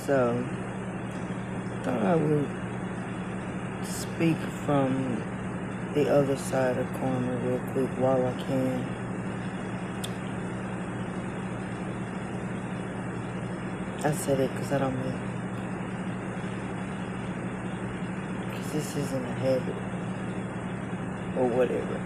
So, thought I would speak from the other side of karma real quick while I can. I said it because I don't mean, because this isn't a habit or whatever.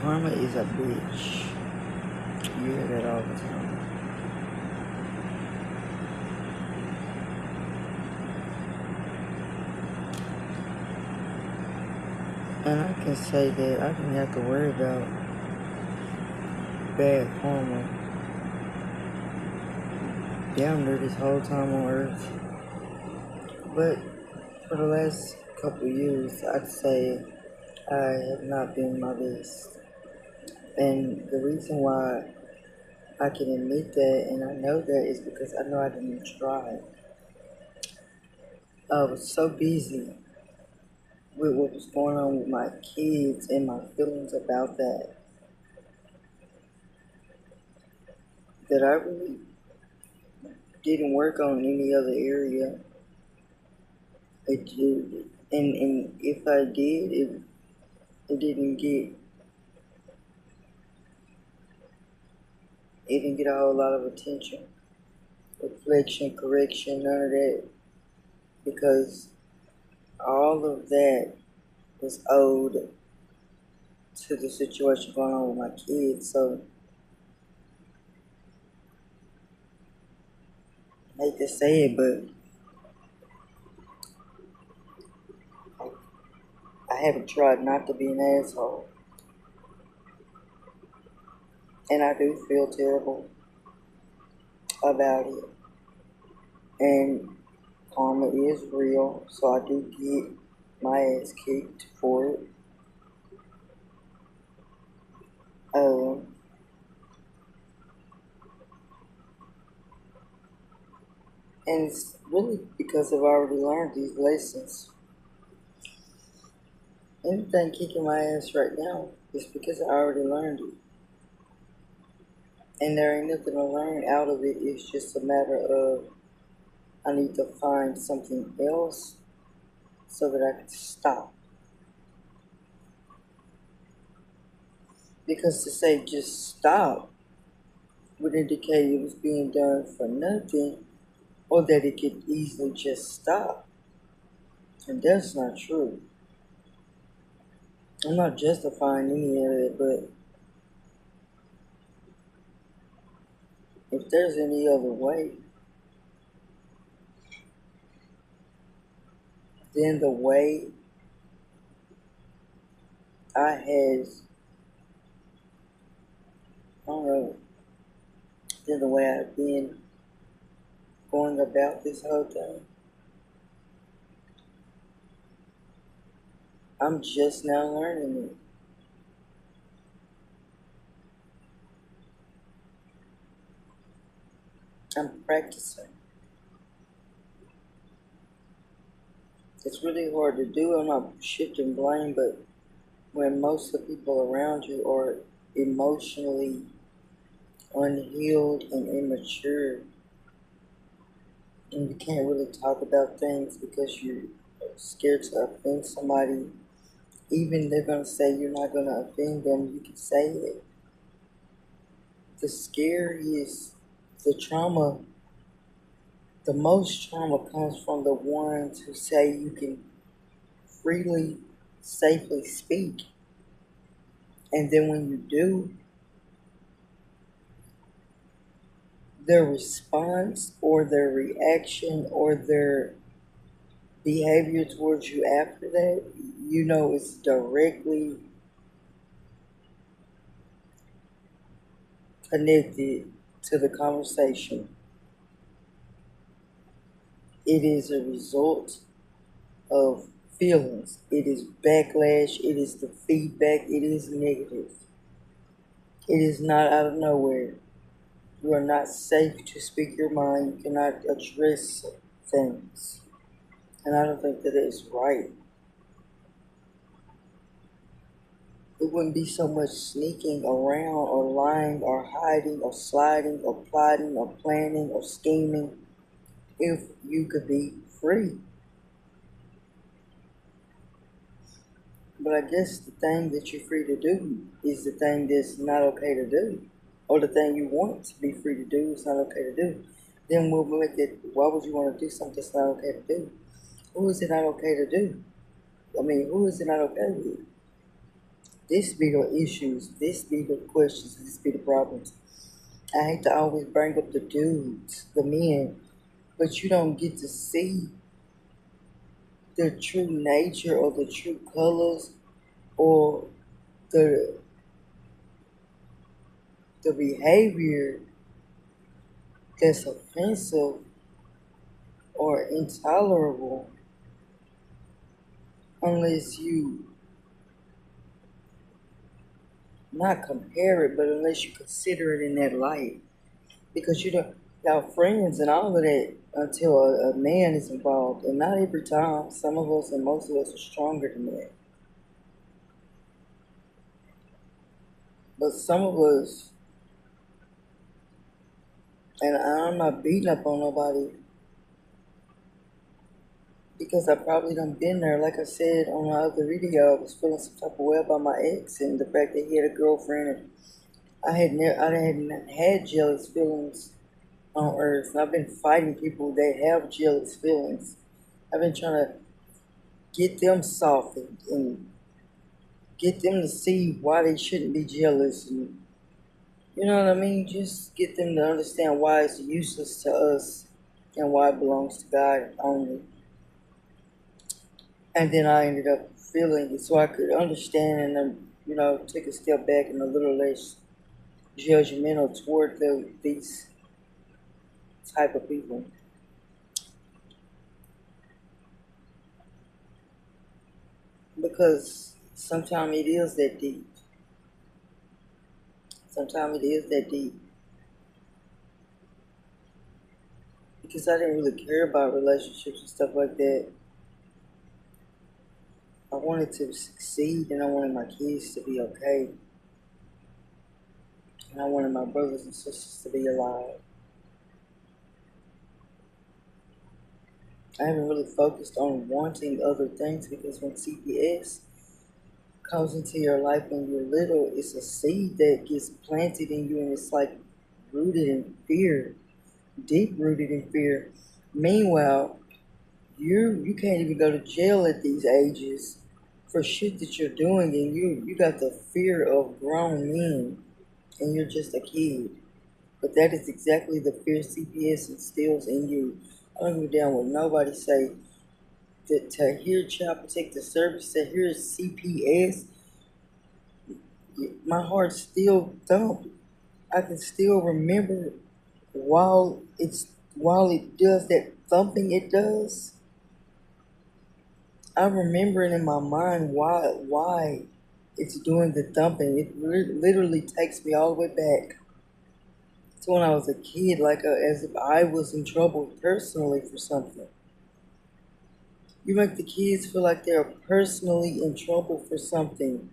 Karma is a bitch. You hear that all the time. And I can say that I didn't have to worry about bad karma down there this whole time on earth. But for the last couple of years, I'd say I have not been my best. And the reason why I can admit that and I know that is because I know I didn't try. I was so busy with what was going on with my kids and my feelings about that that I really didn't work on any other area. It did, and if I did, it didn't get a whole lot of attention, reflection, correction, none of that, because all of that was owed to the situation going on with my kids. So I hate to say it, but I haven't tried not to be an asshole. And I do feel terrible about it. And karma is real, so I do get my ass kicked for it. And it's really because I've already learned these lessons. Anything kicking my ass right now is because I already learned it. And there ain't nothing to learn out of it. It's just a matter of I need to find something else so that I can stop. Because to say just stop would indicate it was being done for nothing or that it could easily just stop. And that's not true. I'm not justifying any of it, but if there's any other way, then the way I don't know, then the way I've been going about this whole thing, I'm just now learning it. I'm practicing. It's really hard to do. I'm not shifting blame, but when most of the people around you are emotionally unhealed and immature, and you can't really talk about things because you're scared to offend somebody, even they're going to say you're not going to offend them, you can say it. The scariest, the trauma, the most trauma comes from the ones who say you can freely, safely speak. And then when you do, their response or their reaction or their behavior towards you after that, you know it's directly connected to the conversation. It is a result of feelings. It is backlash. It is the feedback. It is negative. It is not out of nowhere. You are not safe to speak your mind. You cannot address things. And I don't think that is right. It wouldn't be so much sneaking around or lying or hiding or sliding or plotting or planning or scheming if you could be free. But I guess the thing that you're free to do is the thing that's not okay to do. Or the thing you want to be free to do is not okay to do. Then we'll make it, why would you want to do something that's not okay to do? Who is it not okay to do? I mean, who is it not okay with? This be the issues, this be the questions, this be the problems. I hate to always bring up the dudes, the men, but you don't get to see the true nature or the true colors or the the behavior that's offensive or intolerable unless you not compare it, but unless you consider it in that light. Because you don't, y'all friends and all of that until a man is involved. And not every time. Some of us and most of us are stronger than that. But some of us, and I'm not beating up on nobody because I probably done been there. Like I said on the other video, I was feeling some type of way about my ex and the fact that he had a girlfriend. And I hadn't had jealous feelings on earth. And I've been fighting people that have jealous feelings. I've been trying to get them softened and get them to see why they shouldn't be jealous. And you know what I mean? Just get them to understand why it's useless to us and why it belongs to God only. And then I ended up feeling it so I could understand and then, take a step back and a little less judgmental toward these type of people. Because sometimes it is that deep. Sometimes it is that deep. Because I didn't really care about relationships and stuff like that. I wanted to succeed and I wanted my kids to be okay. And I wanted my brothers and sisters to be alive. I haven't really focused on wanting other things because when CPS comes into your life when you're little, it's a seed that gets planted in you and it's like rooted in fear, deep rooted in fear. Meanwhile, you can't even go to jail at these ages for shit that you're doing and you got the fear of grown men and you're just a kid. But that is exactly the fear CPS instills in you. I don't give a damn what nobody say. To hear Child Protective Service, to hear CPS, my heart still thumps. I can still remember while it does that thumping it does. I'm remembering in my mind why it's doing the thumping. It literally takes me all the way back to when I was a kid, as if I was in trouble personally for something. You make the kids feel like they're personally in trouble for something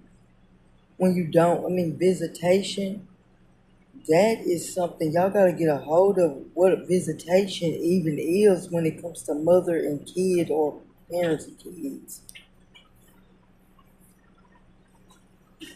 when you don't. I mean, visitation, that is something y'all gotta get a hold of what visitation even is when it comes to mother and kid or parents and kids.